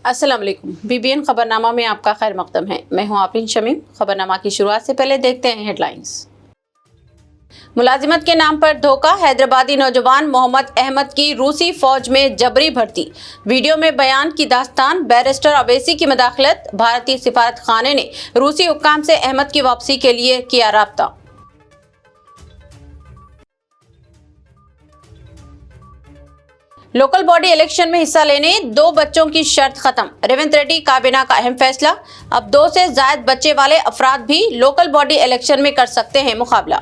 अस्सलाम वालेकुम। बीबीएन खबरनामा में आपका खैर मकदम है। मैं हूं आफरीन शमीम। खबरनामा की शुरुआत से पहले देखते हैं हेडलाइंस। मुलाजिमत के नाम पर धोखा, हैदराबादी नौजवान मोहम्मद अहमद की रूसी फौज में जबरी भर्ती। वीडियो में बयान की दास्तान, बैरिस्टर अवैसी की मदाखलत। भारतीय सिफारत खाने ने रूसी हुक्काम से अहमद की वापसी के लिए किया राब्ता। लोकल बॉडी इलेक्शन में हिस्सा लेने 2 बच्चों की शर्त खत्म। रेवंत रेड्डी काबीना का अहम फैसला। अब 2 से ज्यादा बच्चे वाले अफराद भी लोकल बॉडी इलेक्शन में कर सकते हैं मुकाबला।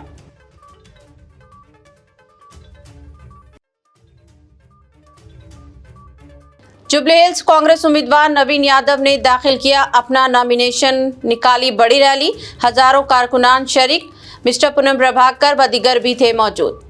जुबली हिल्स कांग्रेस उम्मीदवार नवीन यादव ने दाखिल किया अपना नॉमिनेशन, निकाली बड़ी रैली। हजारों कारकुनान शरीक। मिस्टर पूनम प्रभाकर व दीगर भी थे मौजूद।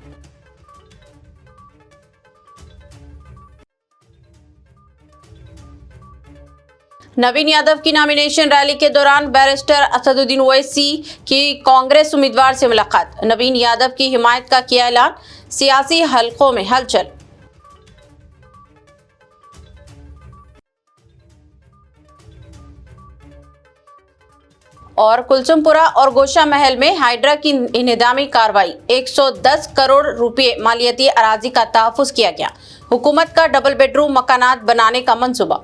नवीन यादव की नॉमिनेशन रैली के दौरान बैरिस्टर असदुद्दीन ओवैसी की कांग्रेस उम्मीदवार से मुलाकात। नवीन यादव की हिमायत का किया ऐलान। सियासी हलकों में हलचल। और कुलसुमपुरा और गोशा महल में हाइड्रा की इंहदामी कार्रवाई। 110 करोड़ रुपए मालियती अराजी का तहफ्फुज किया गया। हुकूमत का डबल बेडरूम मकानात बनाने का मंसूबा।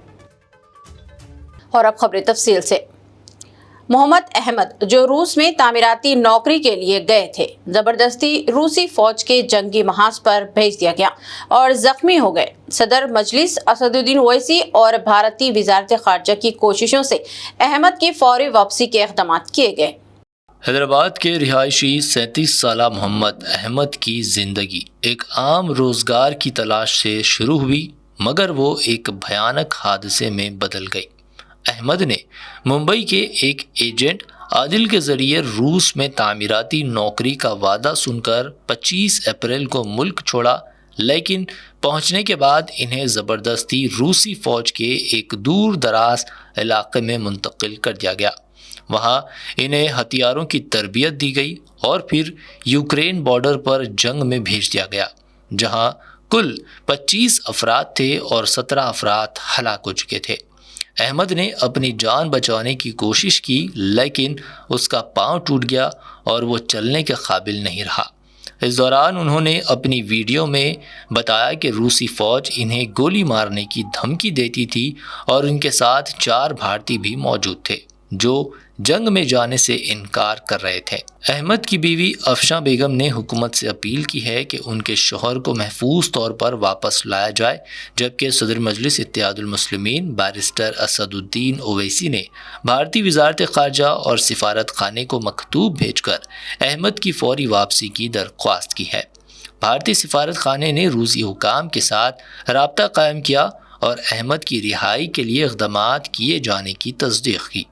और अब खबरें तफसील से। मोहम्मद अहमद जो रूस में तामीराती नौकरी के लिए गए थे, जबरदस्ती रूसी फौज के जंगी महाज पर भेज दिया गया और जख्मी हो गए। सदर मजलिस असदुद्दीन ओवैसी और भारतीय वजारत खारजा की कोशिशों से अहमद की फौरी वापसी के इक़दाम किए गए। हैदराबाद के रिहायशी 37 साला मोहम्मद अहमद की जिंदगी एक आम रोजगार की तलाश से शुरू हुई, मगर वो एक भयानक हादसे में बदल गई। अहमद ने मुंबई के एक एजेंट आदिल के जरिए रूस में तामीराती नौकरी का वादा सुनकर 25 अप्रैल को मुल्क छोड़ा, लेकिन पहुंचने के बाद इन्हें ज़बरदस्ती रूसी फौज के एक दूर दराज इलाके में मुंतकिल कर दिया गया। वहां इन्हें हथियारों की तरबियत दी गई और फिर यूक्रेन बॉर्डर पर जंग में भेज दिया गया, जहां कुल 25 अफराद थे और 17 अफराद हलाक हो चुके थे। अहमद ने अपनी जान बचाने की कोशिश की, लेकिन उसका पांव टूट गया और वो चलने के काबिल नहीं रहा। इस दौरान उन्होंने अपनी वीडियो में बताया कि रूसी फौज इन्हें गोली मारने की धमकी देती थी और उनके साथ 4 भारतीय भी मौजूद थे जो जंग में जाने से इनकार कर रहे थे। अहमद की बीवी अफशा बेगम ने हुकूमत से अपील की है कि उनके शौहर को महफूज तौर पर वापस लाया जाए, जबकि सदर मजलिस इत्तेहादुल मुस्लिमीन बैरिस्टर असदुद्दीन ओवैसी ने भारतीय वजारत खारजा और सिफारत खाने को मकतूब भेजकर अहमद की फौरी वापसी की दरख्वास्त की है। भारतीय सिफारत खाने ने रूसी हुकाम के साथ राब्ता कायम किया और अहमद की रिहाई के लिए इक़दाम किए जाने की तस्दीक की।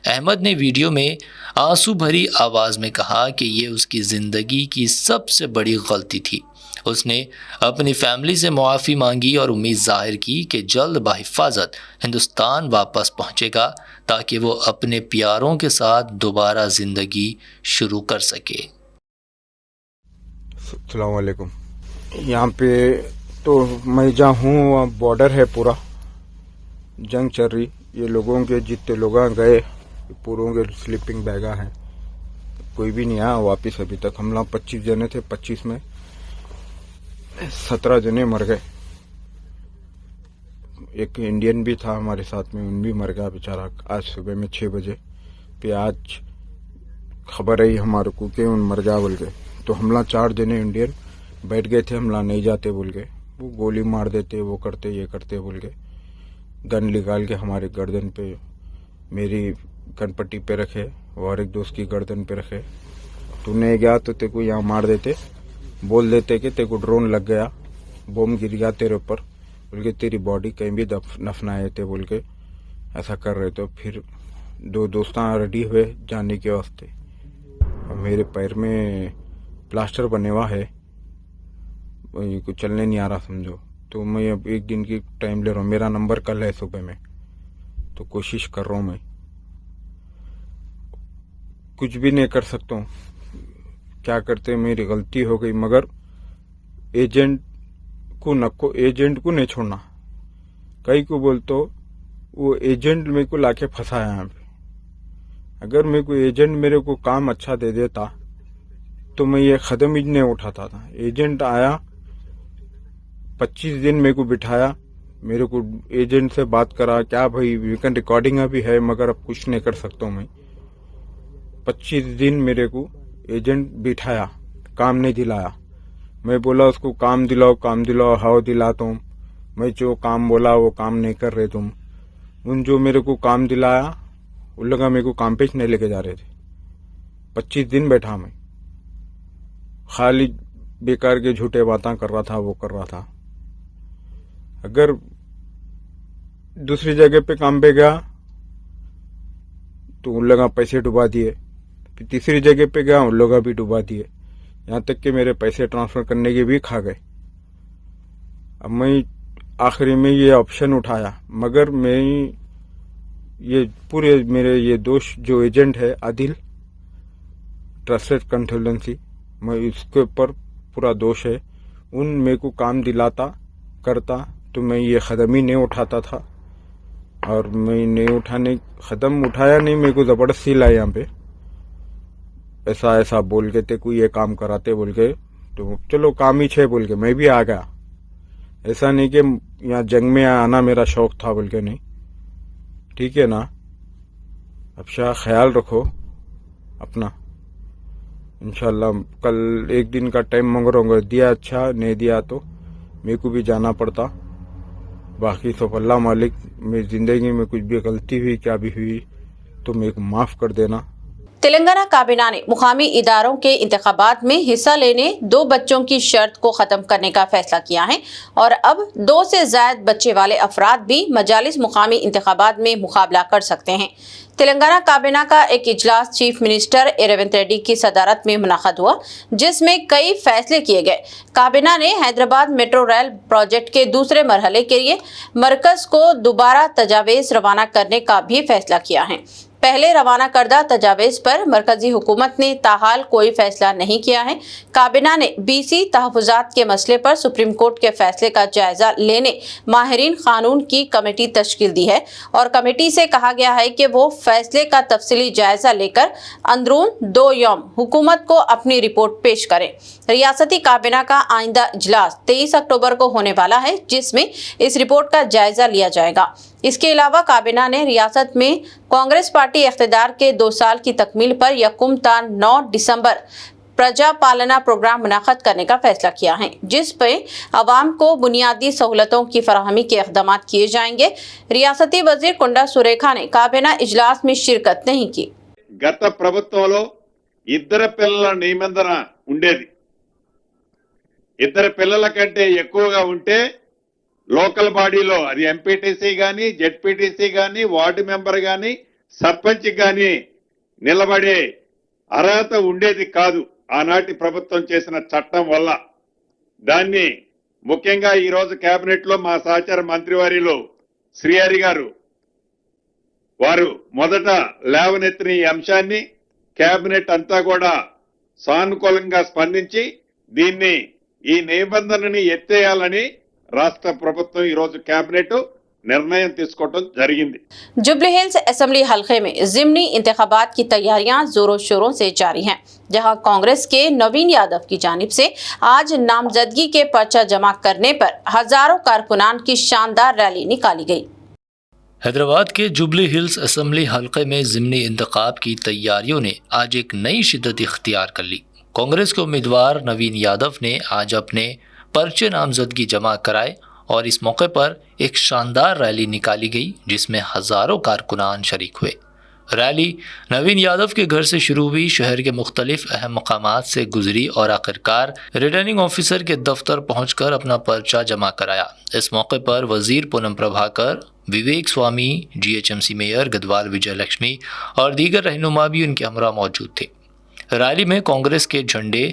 अहमद ने वीडियो में आंसू भरी आवाज़ में कहा कि ये उसकी ज़िंदगी की सबसे बड़ी गलती थी। उसने अपनी फैमिली से मुआफ़ी मांगी और उम्मीद जाहिर की कि जल्द बाहिफाजत हिंदुस्तान वापस पहुंचेगा ताकि वो अपने प्यारों के साथ दोबारा ज़िंदगी शुरू कर सके। अस्सलाम वालेकुम। यहाँ पे तो मैं जहाँ हूँ बॉर्डर है, पूरा जंग चल रही। ये लोगों के जितने लोग गए पूरों के स्लीपिंग बैगा हैं, कोई भी नहीं आया वापिस अभी तक। हम लोग 25 जने थे, 25 में 17 जने मर गए। एक इंडियन भी था हमारे साथ में, उन भी मर गया बेचारा आज सुबह में 6 बजे पे। आज खबर आई हमारे को कि उन मर गया बोल के। तो हम लोग 4 जने इंडियन बैठ गए थे, हम लोग नहीं जाते बोल के। वो गोली मार देते, वो करते ये करते बोल के। गन निकाल के हमारे गर्दन पे, मेरी गन पट्टी पे रखे और एक दोस्त की गर्दन पे रखे। तूने गया तो तेको यहाँ मार देते, बोल देते कि तेको ड्रोन लग गया, बम गिर गया तेरे ऊपर बोल के, तेरी बॉडी कहीं भी दफनाए थे बोल के ऐसा कर रहे। तो फिर 2 दोस्त रेडी हुए जाने के वास्ते। मेरे पैर में प्लास्टर बने हुआ है, कुछ चलने नहीं आ रहा समझो। तो मैं अब 1 दिन की टाइम ले रहा हूँ। मेरा नंबर कल है सुबह में, तो कोशिश कर रहा हूँ। मैं कुछ भी नहीं कर सकता हूँ, क्या करते मेरी गलती हो गई, मगर एजेंट को नहीं छोड़ना। कई को बोलते वो एजेंट मेरे को लाके फंसाया यहाँ पे। अगर मेरे को एजेंट मेरे को काम अच्छा दे देता तो मैं ये कदम ही नहीं उठाता था। एजेंट आया, 25 दिन मेरे को बिठाया, मेरे को एजेंट से बात करा, क्या भाई वीकेंड रिकॉर्डिंग अभी है मगर अब कुछ नहीं कर सकता हूँ मैं। 25 दिन मेरे को एजेंट बिठाया, काम नहीं दिलाया। मैं बोला उसको काम दिलाओ, हाउ दिलाता हूँ। मैं जो काम बोला वो काम नहीं कर रहे तुम। उन जो मेरे को काम दिलाया उन लोग मेरे को काम पे नहीं लेके जा रहे थे। 25 दिन बैठा मैं, खाली बेकार के झूठे बातें कर रहा था, वो कर रहा था। अगर दूसरी जगह पे काम पे गया तो उन लोग पैसे डुबा दिए, फिर तीसरी जगह पे गया उन लोग भी डुबा दिए, यहाँ तक कि मेरे पैसे ट्रांसफर करने के भी खा गए। अब मैं आखिरी में ये ऑप्शन उठाया, मगर मैं ये पूरे मेरे ये दोस्त जो एजेंट है आदिल ट्रस्टेड कंसल्टेंसी, मैं इसके ऊपर पूरा दोष है। उन मेरे को काम दिलाता करता तो मैं ये कदम ही नहीं उठाता था। और मैं नहीं कदम उठाया नहीं, मेरे को जबरदस्ती लाया यहाँ पे, ऐसा बोल के ते कोई ये काम कराते बोल के, तो चलो काम ही छे बोल के मैं भी आ गया। ऐसा नहीं कि यहाँ जंग में आना मेरा शौक था बोल के, नहीं। ठीक है ना। अब शाह ख्याल रखो अपना। इंशाल्लाह कल एक दिन का टाइम मांग रहा हूँ, दिया अच्छा, नहीं दिया तो मेरे को भी जाना पड़ता। बाकी सब अल्लाह मालिक, मेरी जिंदगी में कुछ भी गलती हुई क्या भी हुई तो मेरे को माफ कर देना। तेलंगाना काबीना ने मुकामी इदारों के इंतखाबात में हिस्सा लेने 2 बच्चों की शर्त को खत्म करने का फैसला किया है और अब 2 से ज्यादा बच्चे वाले अफराद भी मजालिस मुकामी इंतखाबात में मुकाबला कर सकते हैं। तेलंगाना काबीना का एक इजलास चीफ मिनिस्टर रेवंत रेड्डी की सदारत में मुनक़द हुआ, जिसमें कई फैसले किए गए। काबीना ने हैदराबाद मेट्रो रेल प्रोजेक्ट के दूसरे मरहले के लिए मरकज को दोबारा तजावीज़ रवाना करने का भी फैसला किया है। पहले रवाना करदा तजावीज़ पर मरकजी हुकूमत ने ताहाल कोई फैसला नहीं किया है। काबीना ने BC तहफ़्फ़ुज़ात के मसले पर सुप्रीम कोर्ट के फैसले का जायजा लेने माहिरीन कानून की कमेटी तश्कील दी है और कमेटी से कहा गया है कि वो फैसले का तफसीली जायजा लेकर अंदरून 2 यौम हुकूमत को अपनी रिपोर्ट पेश करें। रियासती काबीना का आइंदा इजलास 23 अक्टूबर को होने वाला है, जिसमें इस रिपोर्ट का जायजा लिया जाएगा। इसके अलावा काबीना ने रियासत में कांग्रेस पार्टी इख्तिदार के 2 साल की तकमील पर यकुम ता 9 दिसंबर प्रजा पालना प्रोग्राम मुनक़द करने का फैसला किया है, जिस पर अवाम को बुनियादी सहूलतों की फराहमी के इक़दाम किए जाएंगे। रियासती वजीर कुंडा सुरेखा ने काबीना इजलास में शिरकत नहीं की। గత ప్రభుత్వంలో ఇద్దరు పిల్లల నిబంధన ఉండేది. ఇద్దరు పిల్లల కంటే ఎక్కువగా ఉంటే లోకల్ బాడీలో అది ఎంపీటీసీ గాని, జెడ్పీటీసీ గాని, వార్డు మెంబర్ గాని, సర్పంచ్ గాని నిలబడే అర్హత ఉండేది కాదు ఆనాటి ప్రభుత్వం చేసిన చట్టం వల్ల. దాన్ని ముఖ్యంగా ఈ రోజు కేబినెట్ లో మా సహచార మంత్రివర్యులు శ్రీహరి గారు వారు మొదట లేవనెత్తిన ఈ అంశాన్ని కేబినెట్ అంతా కూడా సానుకూలంగా స్పందించి దీన్ని ఈ నిబంధనని ఎత్తేయాలని రాష్ట్ర ప్రభుత్వం ఈ రోజు కేబినెట్ निर्णय తీసుకోవడం జరిగింది। जुबली हिल्स असेंबली हलके में ज़िमनी इंतखाबात की तैयारियां जोरों शोरों से जारी हैं, जहां कांग्रेस के नवीन यादव की जानिब से आज नामजदगी के पर्चा जमा करने पर हजारों कारकुनान की शानदार रैली निकाली गई। हैदराबाद के जुबली हिल्स असेंबली हलके में ज़िमनी इंतखाब की तैयारियों ने आज एक नई शिद्दत इख्तियार कर ली। कांग्रेस के उम्मीदवार नवीन यादव ने आज अपने पर्चे नामजदगी जमा कराए और इस मौके पर एक शानदार रैली निकाली गई, जिसमें हजारों कारकुनान शरीक हुए। रैली नवीन यादव के घर से शुरू हुई, शहर के मुख्तलिफ अहम मकामात से गुजरी और आखिरकार रिटर्निंग ऑफिसर के दफ्तर पहुंचकर अपना पर्चा जमा कराया। इस मौके पर वजीर पूनम प्रभाकर, विवेक स्वामी, GHMC मेयर गदवाल विजय लक्ष्मी और दीगर रहनुमा भी उनके हमरा मौजूद थे। रैली में कांग्रेस के झंडे,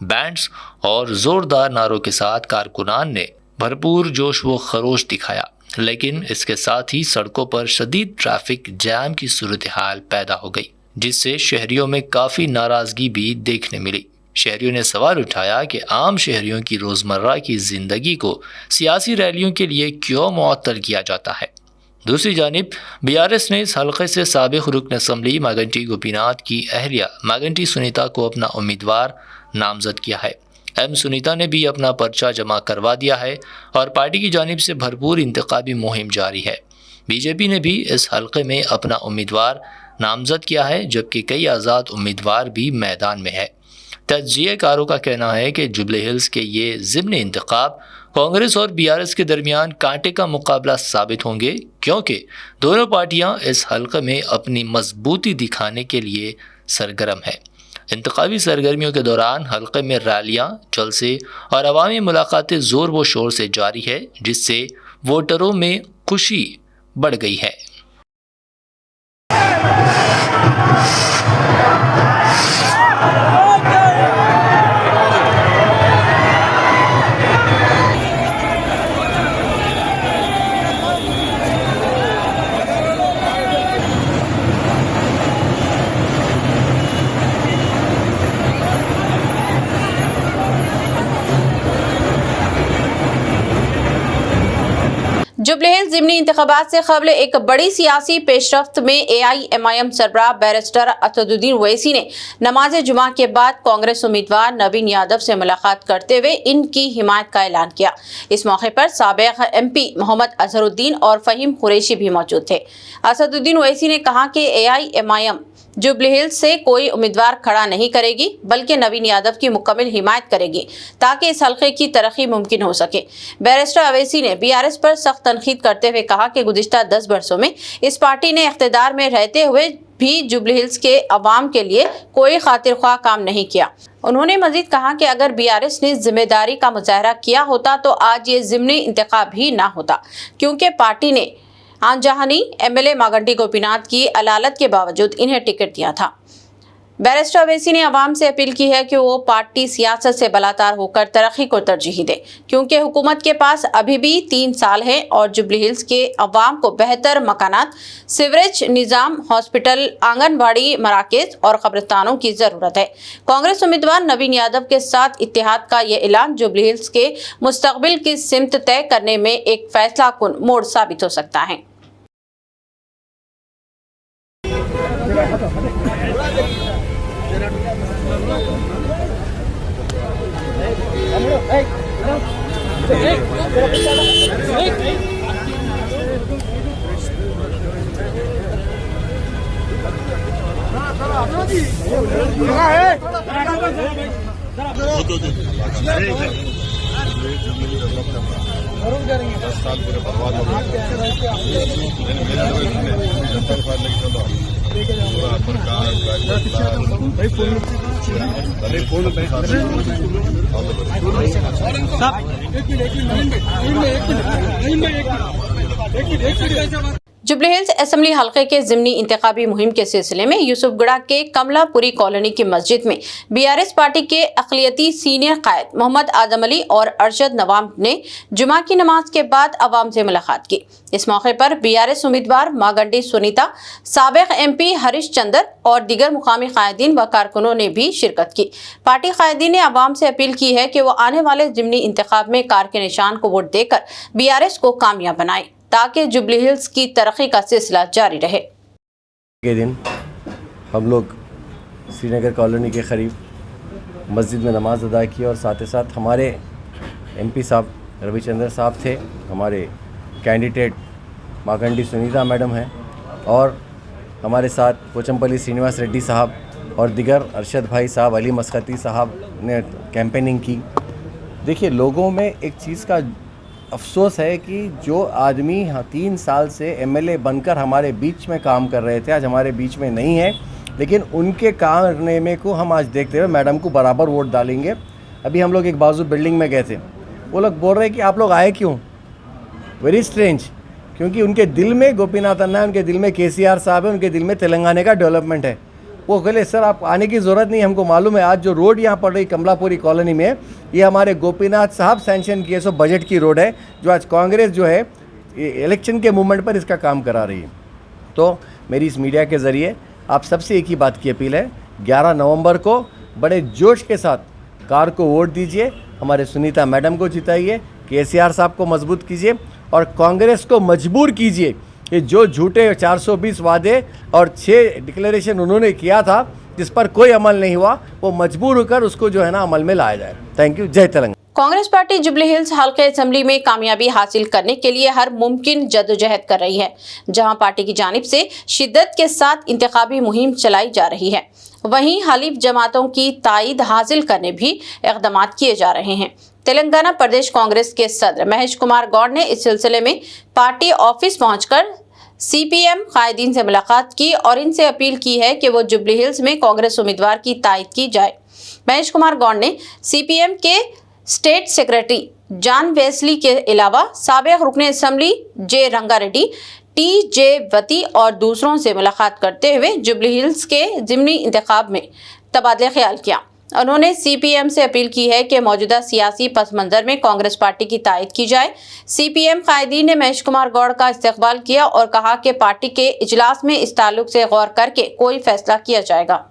बैंड्स और जोरदार नारों के साथ कारकुनान ने भरपूर जोश व खरोश दिखाया, लेकिन इसके साथ ही सड़कों पर शदीद ट्रैफिक जैम की सूरत हाल पैदा हो गई, जिससे शहरियों में काफ़ी नाराज़गी भी देखने मिली। शहरियों ने सवाल उठाया कि आम शहरियों की रोज़मर्रा की ज़िंदगी को सियासी रैलियों के लिए क्यों मुअत्तल किया जाता है। दूसरी जानिब बीआरएस ने इस हलके से साबिक रुकन असम्बली मागंटी गोपीनाथ की अहलिया मागंटी सुनीता को अपना उम्मीदवार नामजद किया है। एम सुनीता ने भी अपना पर्चा जमा करवा दिया है और पार्टी की जानिब से भरपूर इंतखाबी मुहिम जारी है। बीजेपी ने भी इस हलके में अपना उम्मीदवार नामजद किया है, जबकि कई आज़ाद उम्मीदवार भी मैदान में है। तज्जियाकारों का कहना है कि जुबली हिल्स के ये ज़िम्नी इंतखाब कांग्रेस और बीआरएस के दरमियान कांटे का मुकाबला साबित होंगे, क्योंकि दोनों पार्टियां इस हलके में अपनी मजबूती दिखाने के लिए सरगर्म है। इंतखाबी सरगर्मियों के दौरान हलके में रैलियां, जलसे और अवामी मुलाकातें ज़ोर व शोर से जारी है, जिससे वोटरों में खुशी बढ़ गई है। जुबली हिल्स ज़िमनी इंतखाबात से कबल एक बड़ी सियासी पेशरफ्त में AIMIM सरबराह बैरिस्टर असदुद्दीन ओवैसी ने नमाज जुमा के बाद कांग्रेस उम्मीदवार नवीन यादव से मुलाकात करते हुए इनकी हिमायत का ऐलान किया। इस मौके पर साबिक MP मोहम्मद अजहरुद्दीन और फ़हीम कुरैशी भी मौजूद थे। असदुद्दीन ओवैसी ने कहा कि AIMIM जुबली हिल्स से कोई उम्मीदवार खड़ा नहीं करेगी, बल्कि नवीन यादव की मुकम्मल हिमायत करेगी ताकि इस हल्के की तरक्की मुमकिन हो सके। बैरिस्टर ओवैसी ने बीआरएस पर सख्त तनकीद करते हुए कहा कि गुज़िश्ता 10 वर्षों में इस पार्टी ने इख्तिदार में रहते हुए भी जुबली हिल्स के अवाम के लिए कोई खातिरख्वाह काम नहीं किया। उन्होंने मजीद कहा कि अगर बीआरएस ने जिम्मेदारी का मुजाहरा किया होता तो आज ये ज़िमनी इंतखाब ही ना होता, क्योंकि पार्टी ने आनजहानी MLA मागंटी गोपीनाथ की अलालत के बावजूद इन्हें टिकट दिया था। बैरिस्टर ओवैसी ने अवाम से अपील की है कि वो पार्टी सियासत से बलातार होकर तरक्की को तरजीह दे, क्योंकि हुकूमत के पास अभी भी 3 साल है और जुबली हिल्स के अवाम को बेहतर मकानात, सीवरेज निज़ाम, हॉस्पिटल, आंगनबाड़ी मराकज़ और कब्रिस्तानों की ज़रूरत है। कांग्रेस उम्मीदवार नवीन यादव के साथ इत्तेहाद का ये ऐलान जुबली हिल्स के मुस्तकबिल की सिमत तय करने में एक फैसला कुन मोड़ साबित हो सकता है। जुबली हिल्स असेंबली हल्के के ज़िमनी इंतखाबी मुहिम के सिलसिले में यूसुफगढ़ा के कमलापुरी कॉलोनी की मस्जिद में बीआरएस पार्टी के अक़लियती सीनियर कायद मोहम्मद आजम अली और अरशद नवाब ने जुमा की नमाज के बाद अवाम से मुलाकात की। इस मौके पर बीआरएस उम्मीदवार मागंटी सुनीता, साबिक MP हरीश चंद्र और दीगर मुकामी कायदीन व कारकुनों ने भी शिरकत की। पार्टी कायदीन ने अवाम से अपील की है कि वो आने वाले ज़िमनी इंतखाब में कार के निशान को वोट देकर बीआरएस को कामयाब बनाए, ताकि जुबली हिल्स की तरक्की का सिलसिला जारी रहे। के दिन हम लोग श्रीनगर कॉलोनी के करीब मस्जिद में नमाज अदा की और साथ ही साथ हमारे MP साहब रविचंद्र साहब थे, हमारे कैंडिडेट मागंटी सुनीता मैडम हैं और हमारे साथ पोचमपल्ली श्रीनिवास रेड्डी साहब और दिगर अरशद भाई साहब, अली मस्कती साहब ने कैंपेनिंग की। देखिए, लोगों में एक चीज़ का अफसोस है कि जो आदमी 3 साल से MLA बनकर हमारे बीच में काम कर रहे थे, आज हमारे बीच में नहीं है, लेकिन उनके काम करने में को हम आज देखते हुए मैडम को बराबर वोट डालेंगे। अभी हम लोग एक बाजू बिल्डिंग में गए थे, वो लोग बोल रहे हैं कि आप लोग आए क्यों? वेरी स्ट्रेंज, क्योंकि उनके दिल में गोपीनाथ अन्ना है, उनके दिल में KCR साहब है, उनके दिल में तेलंगाना का डेवलपमेंट है। वो कहले सर आप आने की ज़रूरत नहीं, हमको मालूम है आज जो रोड यहाँ पड़ रही कमलापुरी कॉलोनी में, ये हमारे गोपीनाथ साहब सैंक्शन किए सो बजट की रोड है, जो आज कांग्रेस जो है इलेक्शन के मूवमेंट पर इसका काम करा रही है। तो मेरी इस मीडिया के ज़रिए आप सबसे एक ही बात की अपील है, 11 नवंबर को बड़े जोश के साथ कार को वोट दीजिए, हमारे सुनीता मैडम को जिताइए, KCR साहब को मजबूत कीजिए और कांग्रेस को मजबूर कीजिए ये जो झूठे 420 वादे और 6 डिक्लेरेशन उन्होंने किया था जिस पर कोई अमल नहीं हुआ, वो मजबूर होकर उसको जो है ना अमल में लाया जाए। Thank you. जय तेलंगाना। कांग्रेस पार्टी जुबली हिल्स हल्के असेंबली में कामयाबी हासिल करने के लिए हर मुमकिन जद्दोजहद कर रही है। जहां पार्टी की जानिब से शिद्दत के साथ इंतखाबी मुहिम चलाई जा रही है, वहीं हलीफ जमातों की ताईद हासिल करने भी इक़दाम किए जा रहे हैं। तेलंगाना प्रदेश कांग्रेस के सदर महेश कुमार गौड़ ने इस सिलसिले में पार्टी ऑफिस पहुंचकर CPM कायदीन से मुलाकात की और इनसे अपील की है कि वो जुबली हिल्स में कांग्रेस उम्मीदवार की तायद की जाए। महेश कुमार गौड़ ने CPM के स्टेट सेक्रेटरी जॉन वेस्ली के अलावा साबिक रुकन असेंबली J रंगारेड्डी, TJ वती और दूसरों से मुलाकात करते हुए जुबली हिल्स के ज़िमनी इंतखाब में तबादला ख्याल किया। उन्होंने CPM से अपील की है कि मौजूदा सियासी पस मंज़र में कांग्रेस पार्टी की तायद की जाए। CPM कायदीन ने महेश कुमार गौड़ का इस्तकबाल किया और कहा कि पार्टी के इजलास में इस ताल्लुक से गौर करके कोई फैसला किया जाएगा।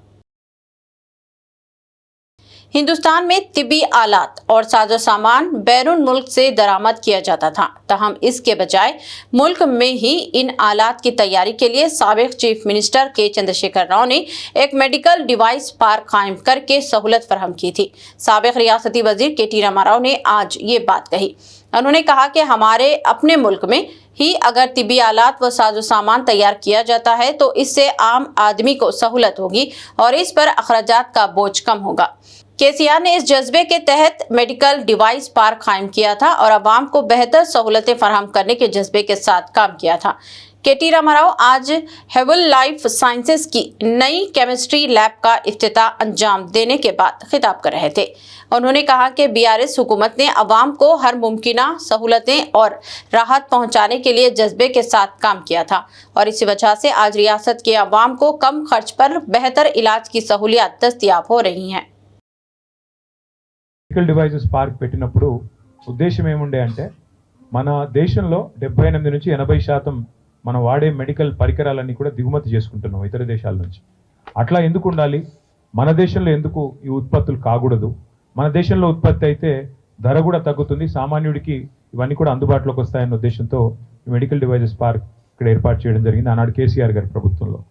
हिंदुस्तान में तिब्बी आलात और साजो सामान बैरून मुल्क से दरामद किया जाता था, तहम इसके बजाय मुल्क में ही इन आलात की तैयारी के लिए साबिक चीफ मिनिस्टर के चंद्रशेखर राव ने एक मेडिकल डिवाइस पार्क कायम करके सहूलत फराहम की थी। साबिक रियासती वजीर KT रामाराव ने आज ये बात कही। उन्होंने कहा कि हमारे अपने मुल्क में ही अगर तिब्बी आलात व साजो सामान तैयार किया जाता है तो इससे आम आदमी को सहूलत होगी और इस पर अखराजात का बोझ कम होगा। KCR ने इस जज्बे के तहत मेडिकल डिवाइस पार्क कायम किया था और आवाम को बेहतर सहूलतें फराहम करने के जज्बे के साथ काम किया था। KT रामाराव आज हेवल लाइफ साइंसेज की नई केमिस्ट्री लैब का इफ्तिताह अंजाम देने के बाद खिताब कर रहे थे। उन्होंने कहा कि BRS हुकूमत ने आवाम को हर मुमकिना सहूलतें और राहत पहुंचाने के लिए जज्बे के साथ काम किया था और इसी वजह से आज रियासत के आवाम को कम खर्च पर बेहतर इलाज की सहूलियत दस्तयाब हो रही हैं। మెడికల్ డివైసెస్ పార్క్ పెట్టినప్పుడు ఉద్దేశం ఏముండే అంటే మన దేశంలో 78 నుంచి 80% మనం వాడే మెడికల్ పరికరాలన్నీ కూడా దిగుమతి చేసుకుంటున్నాం ఇతర దేశాల నుంచి. అట్లా ఎందుకు ఉండాలి? మన దేశంలో ఎందుకు ఈ ఉత్పత్తులు కాకూడదు? మన దేశంలో ఉత్పత్తి అయితే ధర కూడా తగ్గుతుంది, సామాన్యుడికి ఇవన్నీ కూడా అందుబాటులోకి వస్తాయన్న ఉద్దేశంతో ఈ మెడికల్ డివైసెస్ పార్క్ ఇక్కడ ఏర్పాటు చేయడం జరిగింది ఆనాడు KCR గారి ప్రభుత్వంలో.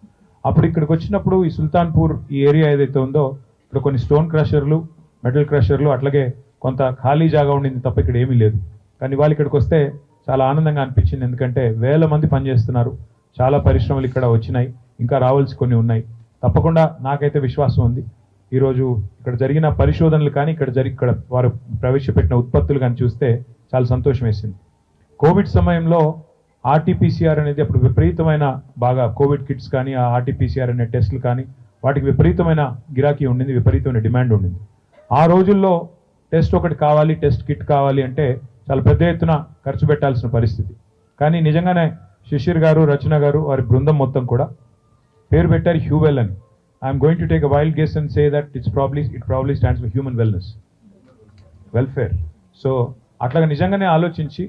అప్పుడు ఇక్కడికి వచ్చినప్పుడు ఈ సుల్తాన్పూర్ ఈ ఏరియా ఏదైతే ఉందో ఇక్కడ కొన్ని స్టోన్ క్రషర్లు, మెటల్ క్రషర్లు, అట్లాగే కొంత ఖాళీ జాగా ఉండింది తప్ప ఇక్కడ ఏమీ లేదు. కానీ వాళ్ళు ఇక్కడికి వస్తే చాలా ఆనందంగా అనిపించింది, ఎందుకంటే వేల మంది పనిచేస్తున్నారు, చాలా పరిశ్రమలు ఇక్కడ వచ్చినాయి, ఇంకా రావాల్సి కొన్ని ఉన్నాయి. తప్పకుండా నాకైతే విశ్వాసం ఉంది ఈరోజు ఇక్కడ జరిగిన పరిశోధనలు కానీ ఇక్కడ వారు ప్రవేశపెట్టిన ఉత్పత్తులు కానీ చూస్తే చాలా సంతోషం వేసింది. కోవిడ్ సమయంలో RT-PCR అనేది అప్పుడు విపరీతమైన బాగా కోవిడ్ కిట్స్ కానీ ఆ RT-PCR అనే టెస్టులు కానీ వాటికి విపరీతమైన గిరాకీ ఉండింది, విపరీతమైన డిమాండ్ ఉండింది. ఆ రోజుల్లో టెస్ట్ ఒకటి కావాలి, టెస్ట్ కిట్ కావాలి అంటే చాలా పెద్ద ఎత్తున ఖర్చు పెట్టాల్సిన పరిస్థితి. కానీ నిజంగానే శిశిర్ గారు, రచన గారు, వారి బృందం మొత్తం కూడా పేరు పెట్టారు హ్యూవెల్ అని. I'm going to take a wild guess and say that it probably stands for human welfare. So అట్లాగా నిజంగానే ఆలోచించి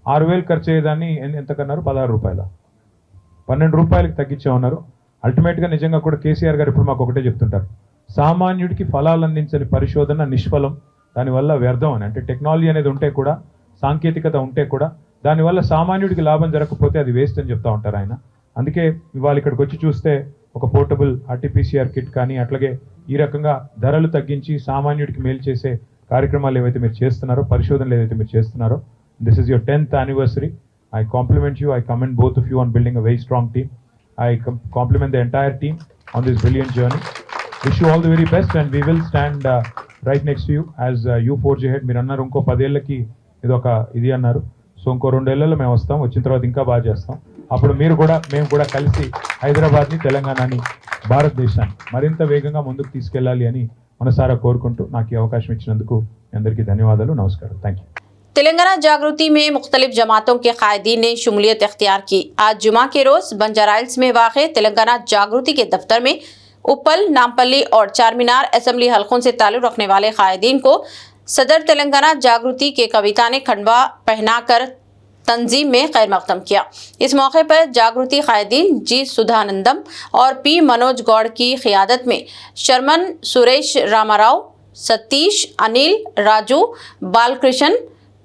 6,000 ఖర్చు అయ్యేదాన్ని ఎంత కన్నారు? 16 రూపాయల 12 రూపాయలకి తగ్గించామన్నారు. అల్టిమేట్గా నిజంగా కూడా KCR గారు ఇప్పుడు మాకు ఒకటే చెప్తుంటారు, సామాన్యుడికి ఫలాలు అందించని పరిశోధన నిష్ఫలం, దానివల్ల వ్యర్థం అని. అంటే టెక్నాలజీ అనేది ఉంటే కూడా, సాంకేతికత ఉంటే కూడా దానివల్ల సామాన్యుడికి లాభం జరగకపోతే అది వేస్ట్ అని చెప్తా ఉంటారు ఆయన. అందుకే ఇవాళ ఇక్కడికి వచ్చి చూస్తే ఒక పోర్టబుల్ RT-PCR కిట్ కానీ అట్లాగే ఈ రకంగా ధరలు తగ్గించి సామాన్యుడికి మేలు చేసే కార్యక్రమాలు ఏవైతే మీరు చేస్తున్నారో, పరిశోధనలు ఏవైతే మీరు చేస్తున్నారో, this is your 10th anniversary. I compliment you. I commend both of you on building a very strong team. I compliment the entire team on this brilliant journey. Wish you all the very best and we will stand right next to you as you forge ahead. మీరు అన్నారు ఇంకో 10 ఏళ్ళకి ఇది అన్నారు. So ఇంకో 2 ఏళ్లలో మేము వస్తాం, వచ్చిన తర్వాత ఇంకా బాగా చేస్తాం. అప్పుడు మేము కూడా కలిసి హైదరాబాద్ని, తెలంగాణని, భారతదేశాన్ని మరింత వేగంగా ముందుకు తీసుకెళ్ళాలి అని మనసారా కోరుకుంటూ నాకు ఈ అవకాశం ఇచ్చినందుకు అందరికీ ధన్యవాదాలు. నమస్కారం. Thank you. तेलंगाना जागृति में मुख्तलिफ जमातों के कायदीन ने शमूलियत इख्तियार की। आज जुमा के रोज बंजाराइल्स में वाक़े तेलंगाना जागृति के दफ्तर में उपल, नामपल्ली और चारमीनार असेंबली हलकों से ताल्लुक़ रखने वाले कायदीन को सदर तेलंगाना जागृति के कविता ने खंडवा पहनाकर तंजीम में खैर मकदम किया। इस मौके पर जागृति कायदीन G सुधानंदम और P मनोज गौड़ की क़ियादत में शर्मन, सुरेश रामाराव, सतीश, अनिल, राजू, बालकृष्ण,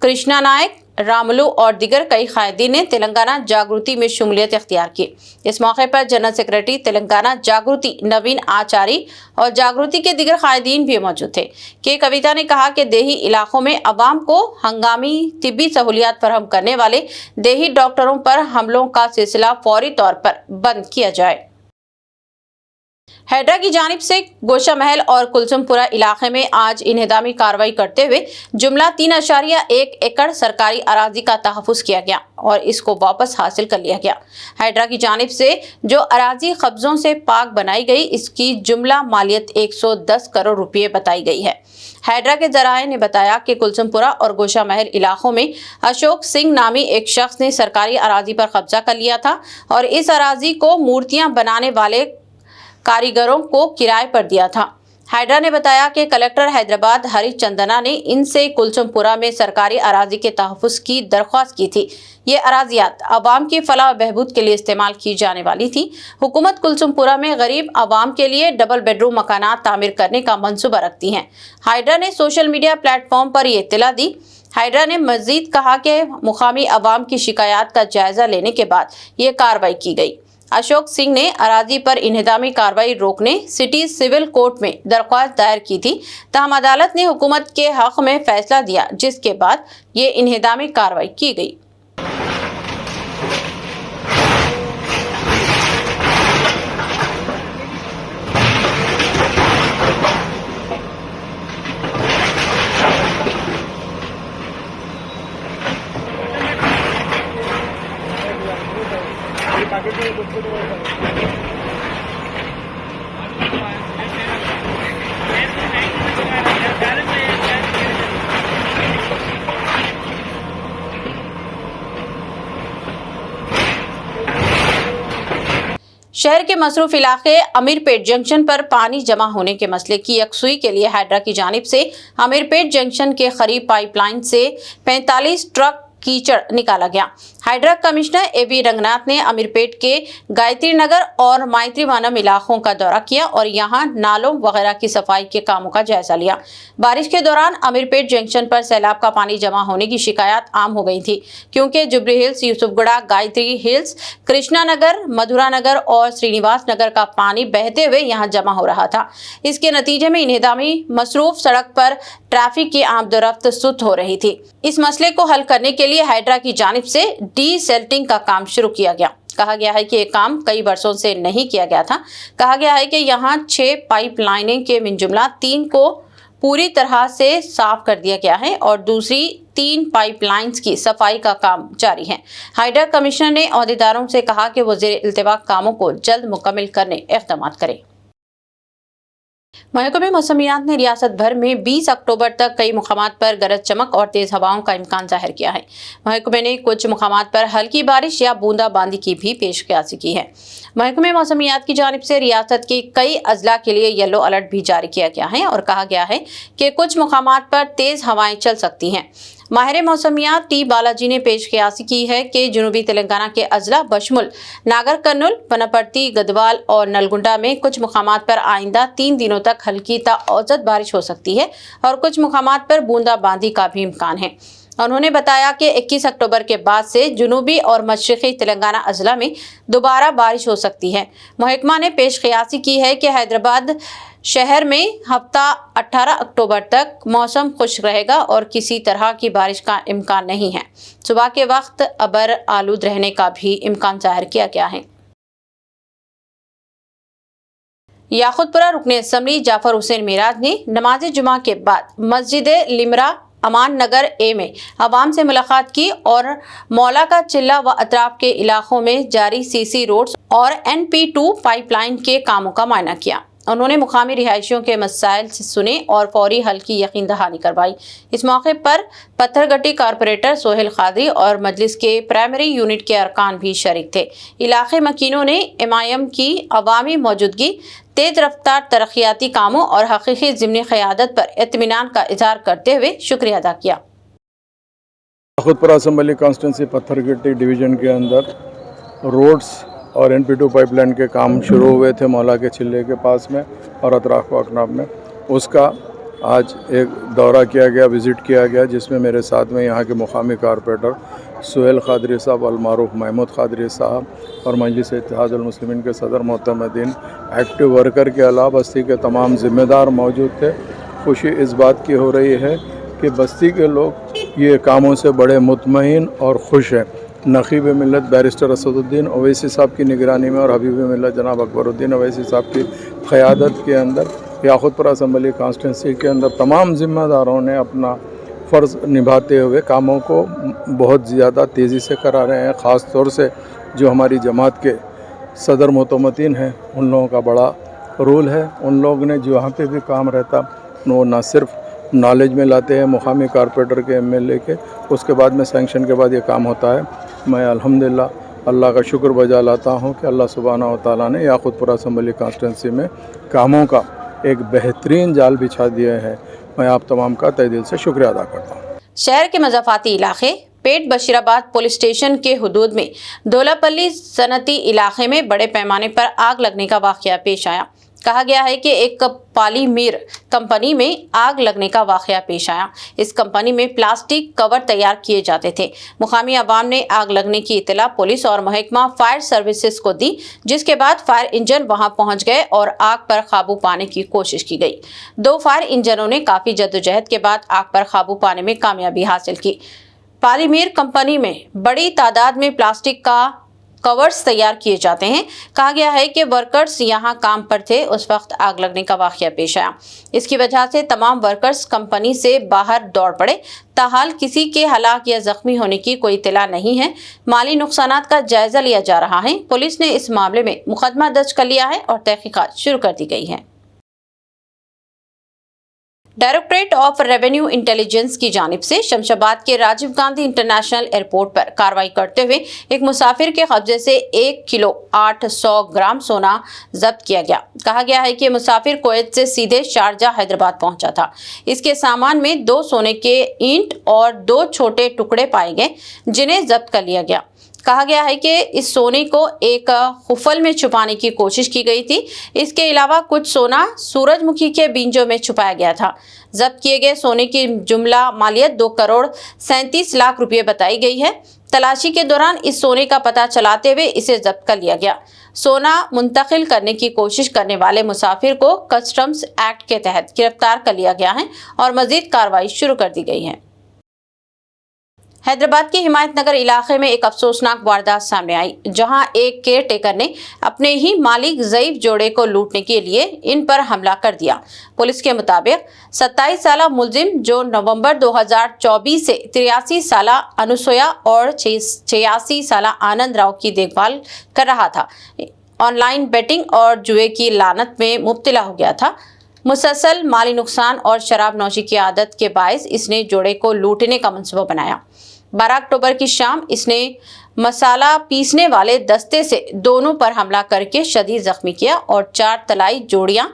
कृष्णा नायक, रामुलु और दिगर कई कायदीन ने तेलंगाना जागृति में शमूलियत इख्तियार की। इस मौके पर जनरल सेक्रेटरी तेलंगाना जागृति नवीन आचारी और जागृति के दिगर कायदीन भी मौजूद थे। के कविता ने कहा कि देही इलाकों में अवाम को हंगामी तिब्बी सहूलियात फराहम करने वाले देही डॉक्टरों पर हमलों का सिलसिला फौरी तौर पर बंद किया जाए। हैड्रा की जानिब से गोशा महल और कुलसुमपुरा इलाके में आज इन्हेदामी कार्रवाई करते हुए जुमला 3.1 एकड़ सरकारी अराजी का तहफ़्फ़ुज़ किया गया और इसको वापस हासिल कर लिया गया। हैड्रा की जानिब से जो अराजी कब्जों से पाक बनाई गई, इसकी जुमला मालियत 110 करोड़ रुपये बताई गई है। हैड्रा के जराये ने बताया कि कुलसुमपुरा और गोशा महल इलाकों में अशोक सिंह नामी एक शख्स ने सरकारी अराजी पर कब्जा कर लिया था और इस अराजी को मूर्तियां बनाने वाले कारीगरों को किराए पर दिया था। हैड्रा ने बताया कि कलेक्टर हैदराबाद हरीश चंदना ने इनसे कुलसुमपुरा में सरकारी अराजी के तहफ़्फ़ुज़ की दरख्वास्त की थी। ये अराजियात अवाम की फलाह बहबूद के लिए इस्तेमाल की जाने वाली थी। हुकूमत कुलसुमपुरा में गरीब अवाम के लिए डबल बेडरूम मकानात तामीर करने का मंसूबा रखती है। हैड्रा ने सोशल मीडिया प्लेटफॉर्म पर ये इत्तला दी। हैड्रा ने मजीद कहा कि मुकामी अवाम की शिकायत का जायजा लेने के बाद ये कार्रवाई की गई। अशोक सिंह ने अराजी पर इन्हेदामी कार्रवाई रोकने सिटी सिविल कोर्ट में दरख्वास्त दायर की थी, तहम अदालत ने हुकूमत के हक में फैसला दिया, जिसके बाद ये इन्हेदामी कार्रवाई की गई। शहर के मसरूफ इलाके अमीरपेट जंक्शन पर पानी जमा होने के मसले की यकसुई के लिए हैड्रा की जानिब से अमीरपेट जंक्शन के करीब पाइपलाइन से 45 ट्रक कीचड़ निकाला गया। हैड्रा कमिश्नर एबी रंगनाथ ने अमीरपेट के गायत्री नगर और मैत्रीवनम इलाकों का दौरा किया और यहां नालों वगैरह की सफाई के कामों का जायजा लिया। बारिश के दौरान अमीरपेट जंक्शन पर सैलाब का पानी जमा होने की शिकायत आम हो गई थी, क्योंकि जुबली हिल्स, यूसुफगढ़ा, गायत्री हिल्स, कृष्णा नगर, मधुरा नगर और श्रीनिवास नगर का पानी बहते हुए यहां जमा हो रहा था। इसके नतीजे में इन्हेदामी मसरूफ सड़क पर ट्रैफिक की आमदोरफ्त सुस्त हो रही थी। इस मसले को हल करने के लिए हैड्रा की जानिब से डीसेल्टिंग का काम शुरू किया गया। कहा गया है कि यह काम कई वर्षों से नहीं किया गया था। कहा गया है कि यहाँ 6 पाइपलाइनें के मिनजुमला 3 को पूरी तरह से साफ कर दिया गया है और दूसरी 3 पाइपलाइंस की सफाई का काम जारी है। हैड्रा कमिश्नर ने अहदेदारों से कहा कि वो ज़ेर इल्तिवा कामों को जल्द मुकम्मल करने इक़दाम करें। महकमे मौसमियात ने रियासत भर में 20 अक्टूबर तक कई मुकामात पर गरज चमक और तेज हवाओं का इम्कान जाहिर किया है। महकमे ने कुछ मुकामात पर हल्की बारिश या बूंदाबांदी की भी पेशकशी की है। महकमे मौसमियात की जानिब से रियासत के कई अजला के लिए येलो अलर्ट भी जारी किया गया है और कहा गया है कि कुछ मुकामात पर तेज हवाएं चल सकती हैं। माहिर मौसमियात टी बालाजी ने पेशकशी की है कि जुनूबी तेलंगाना के अजला बशमुल नागर कर्नूल, वनपर्ती, गदवाल और नलगुंडा में कुछ मुकामात पर आइंदा 3 दिनों तक हल्की ता औसत बारिश हो सकती है और कुछ मुकामात पर बूंदाबांदी का भी इम्कान है। उन्होंने बताया कि 21 अक्टूबर के बाद से जुनूबी और मशरिकी तेलंगाना अजला में दोबारा बारिश हो सकती है। महकमा ने पेशकशी की है कि हैदराबाद शहर में हफ्ता 18 अक्टूबर तक मौसम खुश रहेगा और किसी तरह की बारिश का इम्कान नहीं है। सुबह के वक्त अबर आलूद रहने का भी इम्कान जाहिर किया गया है। याकुतपुरा रुकने असम्बली जाफर हुसैन मिराज ने नमाज जुमा के बाद मस्जिद लिमरा अमान नगर ए में अवाम से मुलाकात की और मौला का चिल्ला व अतराफ के इलाकों में जारी सीसी रोड्स और NP2 पाइपलाइन के कामों का मुआयना किया। उन्होंने मुकामी रिहायशियों के मसाइल से सुने और फौरी हल की यकीन दहानी करवाई। इस मौके पर पत्थरगट्टी कारपोरेटर सोहेल खादरी और मजलिस के प्राइमरी यूनिट के अरकान भी शरीक थे। इलाके मकीनों ने MIM की अवामी मौजूदगी, तेज रफ्तार तरक्याती कामों और हकीकी ज़िम्नी क़यादत पर इत्मीनान का इजहार करते हुए शुक्रिया अदा किया। Yakutpura assembly constituency Pathergatti division के अंदर रोड्स और NP2 पाइपलाइन के काम शुरू हुए थे मौला के चिल्ले के पास में और अतराफ व अकनाब में। उसका आज एक दौरा किया गया, विज़िट किया गया, जिसमें मेरे साथ में यहाँ के मुकामी कारपोरेटर सुहेल क़ादरी साहब, अलमारूफ महमूद क़ादरी साहब और मजलिस इत्तेहादुल मुस्लिमीन के सदर मोहतमदीन, एक्टिव वर्कर के अलावा बस्ती के तमाम ज़िम्मेदार मौजूद थे। खुशी इस बात की हो रही है कि बस्ती के लोग ये कामों से बड़े मुतमईन और खुश हैं। नक़ीब मिल्लत बैरिस्टर असदुद्दीन ओवैसी साहब की निगरानी में और हबीब मिल्लत जनाब अकबरुद्दीन ओवैसी साहब की क़यादत के अंदर याक़ूतपुर असम्बली कॉन्स्टिट्यूंसी के अंदर तमाम ज़िम्मेदारों ने अपना फ़र्ज़ निभाते हुए कामों को बहुत ज़्यादा तेज़ी से करा रहे हैं। ख़ास तौर से जो हमारी जमात के सदर मोहतमदीन हैं, उन लोगों का बड़ा रोल है। उन लोगों ने जहाँ पे भी काम रहता वो ना सिर्फ नॉलेज में लाते हैं मुकामी कारपोरेटर के, एमएलए के, उसके बाद में सैंक्शन के बाद ये काम होता है। मैं अल्हम्दुलिल्लाह अल्लाह का शुक्र बजा लाता हूँ कि अल्लाह सुब्हानहू व तआला ने याक़ूतपुर असम्बली कॉन्स्टिट्यूंसी में कामों का एक बेहतरीन जाल बिछा दिया है। मैं आप तमाम का तहे दिल से शुक्रिया अदा करता हूँ। शहर के मज़ाफ़ाती इलाके पेट बशीराबाद पुलिस स्टेशन के हुदूद में दौलापल्ली सनती इलाके में बड़े पैमाने पर आग लगने का वाक़या पेश आया। कहा गया है कि एक पॉलीमर कंपनी में आग लगने का वाक़या पेश आया। इस कंपनी में प्लास्टिक कवर तैयार किए जाते थे। मुकामी अवाम ने आग लगने की इत्तला पुलिस और महकमा फायर सर्विसेज को दी, जिसके बाद फायर इंजन वहां पहुंच गए और आग पर काबू पाने की कोशिश की गई। 2 फायर इंजनों ने काफ़ी जद्दोजहद के बाद आग पर काबू पाने में कामयाबी हासिल की। पॉलीमर कंपनी में बड़ी तादाद में प्लास्टिक का कवर्स तैयार किए जाते हैं। कहा गया है कि वर्कर्स यहां काम पर थे उस वक्त आग लगने का वाक़या पेश आया। इसकी वजह से तमाम वर्कर्स कंपनी से बाहर दौड़ पड़े। ताहाल किसी के हलाक या जख्मी होने की कोई इत्तला नहीं है। माली नुकसानात का जायजा लिया जा रहा है। पुलिस ने इस मामले में मुकदमा दर्ज कर लिया है और तहकीकात शुरू कर दी गई है। डायरेक्टरेट ऑफ रेवेन्यू इंटेलिजेंस की जानिब से शमशाबाद के राजीव गांधी इंटरनेशनल एयरपोर्ट पर कार्रवाई करते हुए एक मुसाफिर के कब्जे से 1 किलो 800 ग्राम सोना जब्त किया गया। कहा गया है कि मुसाफिर कुवैत से सीधे शारजाह हैदराबाद पहुंचा था। इसके सामान में 2 सोने के ईंट और 2 छोटे टुकड़े पाए गए, जिन्हें जब्त कर लिया गया। कहा गया है कि इस सोने को एक खुफल में छुपाने की कोशिश की गई थी। इसके अलावा कुछ सोना सूरजमुखी के बीजों में छुपाया गया था। जब्त किए गए सोने की जुमला मालियत 2 करोड़ 37 लाख रुपए बताई गई है। तलाशी के दौरान इस सोने का पता चलाते हुए इसे जब्त कर लिया गया। सोना मुंतकिल करने की कोशिश करने वाले मुसाफिर को कस्टम्स एक्ट के तहत गिरफ्तार कर लिया गया है और मजीद कार्रवाई शुरू कर दी गई है। हैदराबाद के हिमायतनगर इलाके में एक अफसोसनाक वारदात सामने आई, जहां एक केयर टेकर ने अपने ही मालिक ज़ईफ जोड़े को लूटने के लिए इन पर हमला कर दिया। पुलिस के मुताबिक 27 साला मुलजिम, जो नवंबर 2024 से 83 साला अनुसुया और 86 साला आनंद राव की देखभाल कर रहा था, ऑनलाइन बेटिंग और जुए की लानत में मुब्तला हो गया था। मुसलसल माली नुकसान और शराब नौशी की आदत के बायस इसने जोड़े को लूटने का मंसूबा बनाया। 12 अक्टूबर की शाम इसने मसाला पीसने वाले दस्ते से दोनों पर हमला करके शदीद जख्मी किया और 4 तलाई जोड़ियां,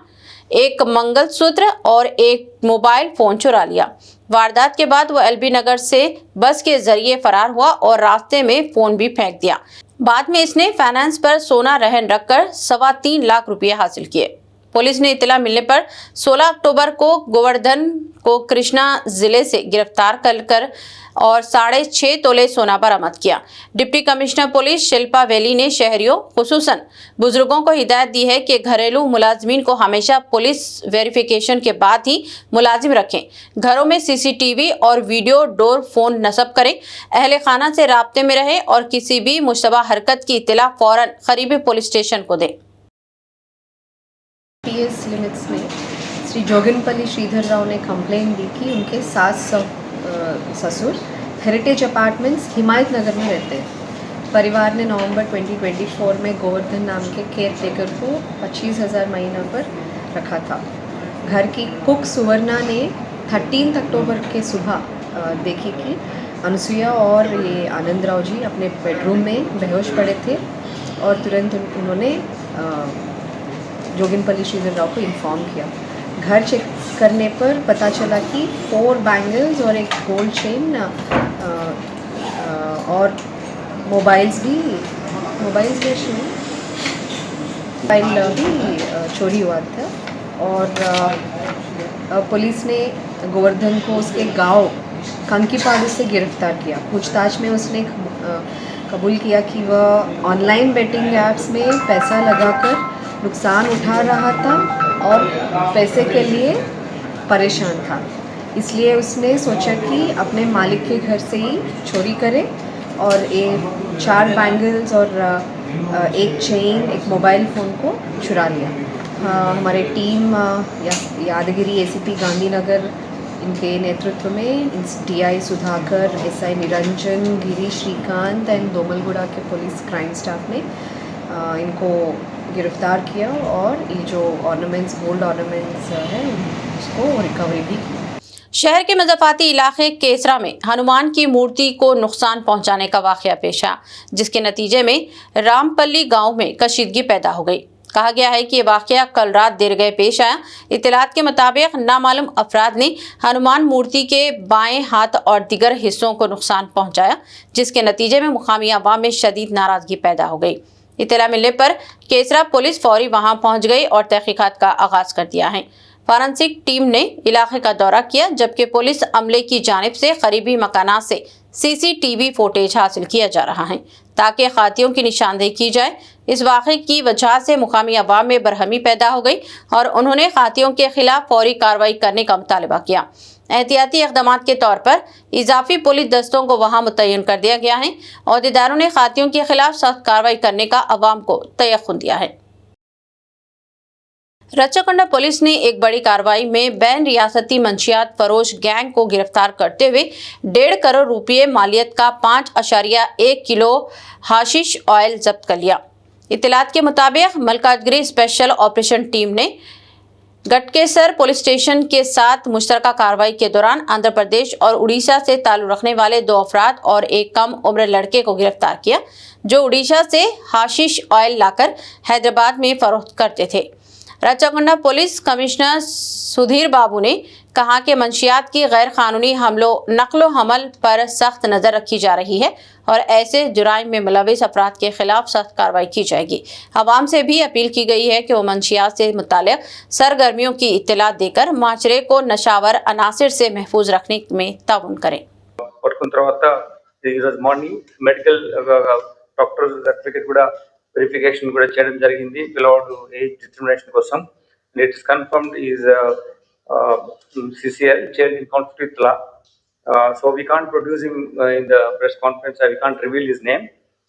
एक मंगलसूत्र और एक मोबाइल फोन चुरा लिया। वारदात के बाद वह एलबी नगर से बस के जरिए फरार हुआ और रास्ते में फोन भी फेंक दिया। बाद में इसने फाइनेंस पर सोना रहन रखकर 3.25 लाख रुपए हासिल किए। पुलिस ने इत्तला मिलने पर 16 अक्टूबर को गोवर्धन को कृष्णा जिले से गिरफ्तार कर और 6.5 तोले सोना बरामद किया। Deputy commissioner police Shilpa valley ने शहरियों, खुसूसन बुजुर्गों को हिदायत दी है कि घरेलू मुलाजमीन को हमेशा पुलिस वेरिफिकेशन के बाद ही मुलाजिम रखें। घरों में सीसीटीवी और वीडियो डोर फोन नस्ब करें। अहले खाना से राब्ते में रहें और किसी भी मुश्तबा हरकत की इत्तला फौरन करीबी पुलिस स्टेशन को दें। टीएस लिमिट्स में श्री जोगिनपल्ली श्रीधर राव ने कंप्लेंट दी कि उनके सास ससुर हेरिटेज अपार्टमेंट्स हिमायत नगर में रहते हैं। परिवार ने नवंबर 2024 में गोवर्धन नाम के केयर टेकर को 25,000 महीना पर रखा था। घर की कुक सुवर्णा ने 13 अक्टूबर के सुबह देखी कि अनुसुया और ये आनंद राव जी अपने बेडरूम में बेहोश पड़े थे और तुरंत उन्होंने जोगिनपल्ली श्रीधर राव को इन्फॉर्म किया। घर चेक करने पर पता चला कि 4 बैंगल्स और एक गोल्ड चेन और मोबाइल भी चोरी हुआ था। और पुलिस ने गोवर्धन को उसके गांव कंकीपाड़ू से गिरफ्तार किया। पूछताछ में उसने कबूल किया कि वह ऑनलाइन बेटिंग ऐप्स में पैसा लगाकर नुकसान उठा रहा था और पैसे के लिए परेशान था। इसलिए उसने सोचा कि अपने मालिक के घर से ही चोरी करे और 4 बैंगल्स और एक चेन, एक मोबाइल फ़ोन को चुरा लिया। हमारे टीम यादगिरी एसीपी गांधीनगर इनके नेतृत्व में DI Sudhakar, SI Niranjan, Giri Srikanth and Domalguda के पुलिस क्राइम स्टाफ ने इनको गिरफ्तार किया और ये जो ऑर्नामेंट्स, गोल्ड ऑर्नामेंट्स है उसको रिकवरी भी की। शहर के मज़ाफ़ाती इलाके केसरा में हनुमान की मूर्ति को नुकसान पहुंचाने का वाक़या पेश आया, जिसके नतीजे में रामपल्ली गांव में कशीदगी पैदा हो गई। कहा गया है कि ये वाक़या कल रात देर गए पेश आया। इत्तलात के मुताबिक नामालूम अफराद ने हनुमान मूर्ति के बाएं हाथ और दिगर हिस्सों को नुकसान पहुंचाया, जिसके नतीजे में मुकामी अवाम में शदीद नाराज़गी पैदा हो गई। इत्तला मिलने पर केसरा पुलिस फौरी वहां पहुंच गई और तहकीकात का आगाज़ कर दिया है। फॉरेंसिक टीम ने इलाके का दौरा किया, जबकि पुलिस अमले की जानिब से करीबी मकानात से CCTV फुटेज हासिल किया जा रहा है ताकि खातियों की निशानदेही की जाए। इस वाक़े की वजह से मुकामी अवाम में बरहमी पैदा हो गई और उन्होंने खातियों के खिलाफ फौरी कार्रवाई करने का मुतालबा किया। एहतियाती इक़दाम के तौर पर इजाफी पुलिस दस्तों को वहां मुतय्यन कर दिया गया है। अहदेदारों ने खातियों के खिलाफ सख्त कार्रवाई करने का अवाम को तयक़ुन दिया है। रचाकंडा पुलिस ने एक बड़ी कार्रवाई में बैन रियासती मंशियात फरोश गैंग को गिरफ्तार करते हुए 1.5 करोड़ रुपये मालियत का 5.1 किलो हाशिश ऑयल जब्त कर लिया। इत्तलात के मुताबिक मलकाजगिरी स्पेशल ऑपरेशन टीम ने गटकेसर पुलिस स्टेशन के साथ मुश्तरका कार्रवाई के दौरान आंध्र प्रदेश और उड़ीसा से ताल्लुक़ रखने वाले 2 अफराद और एक कम उम्र लड़के को गिरफ्तार किया, जो उड़ीसा से हाशिश ऑयल लाकर हैदराबाद में फरोख्त करते थे। रचाकंडा पुलिस कमिश्नर सुधीर बाबू ने कहा कि मंशियात की गैर कानूनी नकलो हमल पर सख्त नज़र रखी जा रही है और ऐसे जुराइम में मुलविस अफराद के खिलाफ सख्त कार्रवाई की जाएगी। आवाम से भी अपील की गई है कि वो मंशियात से मुताल्लिक़ सरगर्मियों की इत्तला देकर माशरे को नशावर अनासिर से महफूज रखने में ताउन करें। వెరిఫికేషన్ కూడా చేయడం జరిగింది పిల్లవాడు ఏజ్ డిటర్మినేషన్ కోసం. It is confirmed is CCL child in conflict with law. So we can't produce him in the press conference, we can't reveal his name,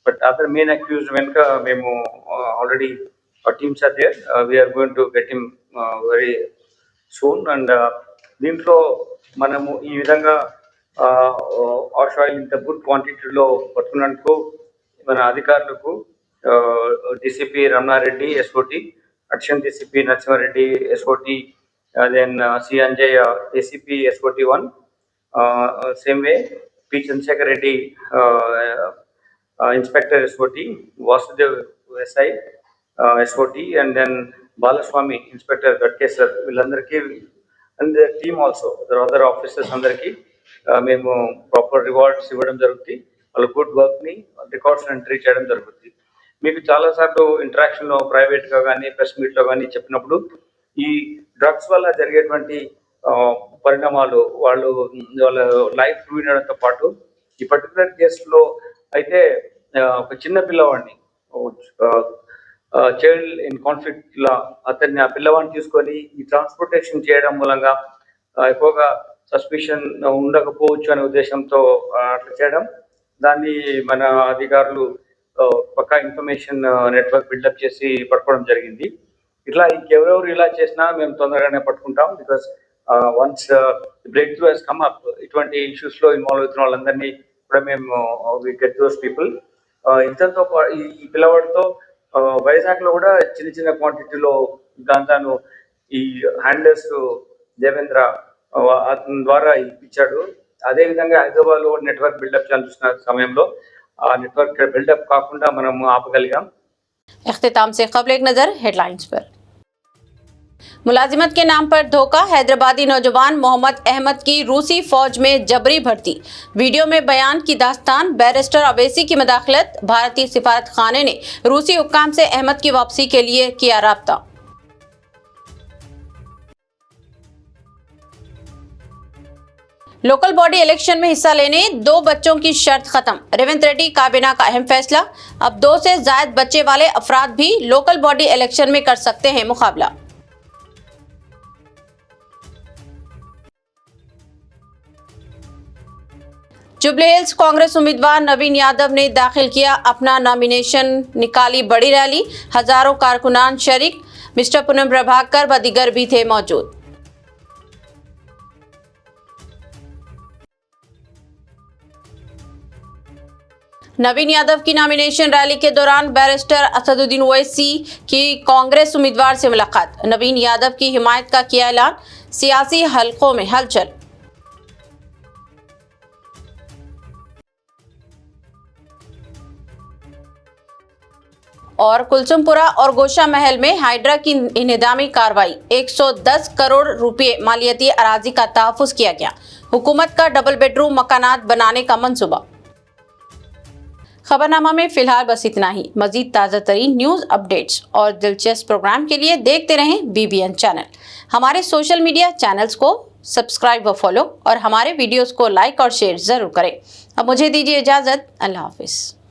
but other main accused వెనుక మేము already teams are there. We're going to get him very soon. And దీంట్లో మనము ఈ విధంగా ash oil ఇంత good క్వాంటిటీలో పట్టుకున్నందుకు మన అధికారులకు DCP Ramnareddy SOT, Additional DCP Narasimhareddy SOT, then C. Anjay ACP SOT 1, same way P. Chandrasekhar Reddy Inspector SOT, Vasudev SI SOT, and then Balaswamy Inspector Gatkesar వీళ్ళందరికీ and the team also, the other officers అందరికీ మేము proper rewards ఇవ్వడం జరుగుతుంది. వాళ్ళ good వర్క్ని records entry చేయడం జరుగుతుంది. మీకు చాలాసార్లు ఇంటరాక్షన్లో ప్రైవేట్గా కానీ ప్రెస్ మీట్లో కానీ చెప్పినప్పుడు ఈ డ్రగ్స్ వల్ల జరిగేటువంటి పరిణామాలు వాళ్ళ లైఫ్ వినడంతో పాటు ఈ పర్టికులర్ కేసులో అయితే ఒక చిన్న పిల్లవాడిని చైల్డ్ ఇన్ కాన్ఫ్లిక్ట్ లా ఆ పిల్లవాడిని తీసుకొని ఈ ట్రాన్స్పోర్టేషన్ చేయడం మూలంగా ఎక్కువగా సస్పిషన్ ఉండకపోవచ్చు అనే ఉద్దేశంతో అట్లా చేయడం, దాన్ని మన అధికారులు పక్కా ఇన్ఫర్మేషన్ నెట్వర్క్ బిల్డప్ చేసి పట్టుకోవడం జరిగింది. ఇట్లా ఇంకెవరెవరు ఇలా చేసినా మేము తొందరగానే పట్టుకుంటాం. Because once break through he's come up, ఇటువంటి ఇష్యూస్ లో ఇన్వాల్వ్ అవుతున్న వాళ్ళందరినీ కూడా మేము వి గెట్ దోస్ పీపుల్. ఇంతతో ఈ పిల్లవాడితో వైజాగ్ లో కూడా చిన్న చిన్న క్వాంటిటీలో గాంజాను ఈ హ్యాండ్లర్స్ దేవేంద్ర అతని ద్వారా ఇప్పించాడు. అదేవిధంగా హైదరాబాద్ లో నెట్వర్క్ బిల్డప్ చేయాల్సిన సమయంలో नेटवर्क बिल्डअप काకుండా మనం ఆపగలిగాం. इख्तिताम से क़ब्ल एक नज़र हेडलाइंस पर। मुलाजिमत के नाम पर धोखा, हैदराबादी नौजवान मोहम्मद अहमद की रूसी फौज में जबरी भर्ती। वीडियो में बयान की दास्तान, बैरिस्टर अवैसी की मदाखलत। भारतीय सिफारत खाने ने रूसी हुक्काम से अहमद की वापसी के लिए किया राब्ता। लोकल बॉडी इलेक्शन में हिस्सा लेने 2 बच्चों की शर्त खत्म। रेवंत रेड्डी काबीना का अहम फैसला, अब 2 से ज्यादा बच्चे वाले अफराद भी लोकल बॉडी इलेक्शन में कर सकते हैं मुकाबला। जुबली हिल्स कांग्रेस उम्मीदवार नवीन यादव ने दाखिल किया अपना नॉमिनेशन, निकाली बड़ी रैली, हजारों कारकुनान शरीक, मिस्टर पूनम प्रभाकर व दीगर भी थे मौजूद। नवीन यादव की नॉमिनेशन रैली के दौरान बैरिस्टर असदुद्दीन ओवैसी की कांग्रेस उम्मीदवार से मुलाकात, नवीन यादव की हिमायत का किया ऐलान, सियासी हलकों में हलचल। और कुलसुमपुरा और गोशा महल में हाइड्रा की इन्हेदामी कार्रवाई, 110 करोड़ रुपए मालियती अराजी का तहफ्फुज किया गया, हुकूमत का डबल बेडरूम मकानात बनाने का मंसूबा। खबरनामा में फिलहाल बस इतना ही। मजीद ताज़ा तरीन न्यूज़ अपडेट्स और दिलचस्प प्रोग्राम के लिए देखते रहें BBN चैनल। हमारे सोशल मीडिया चैनल्स को सब्सक्राइब व फॉलो और हमारे वीडियोस को लाइक और शेयर ज़रूर करें। अब मुझे दीजिए इजाज़त। अल्लाह हाफिज़।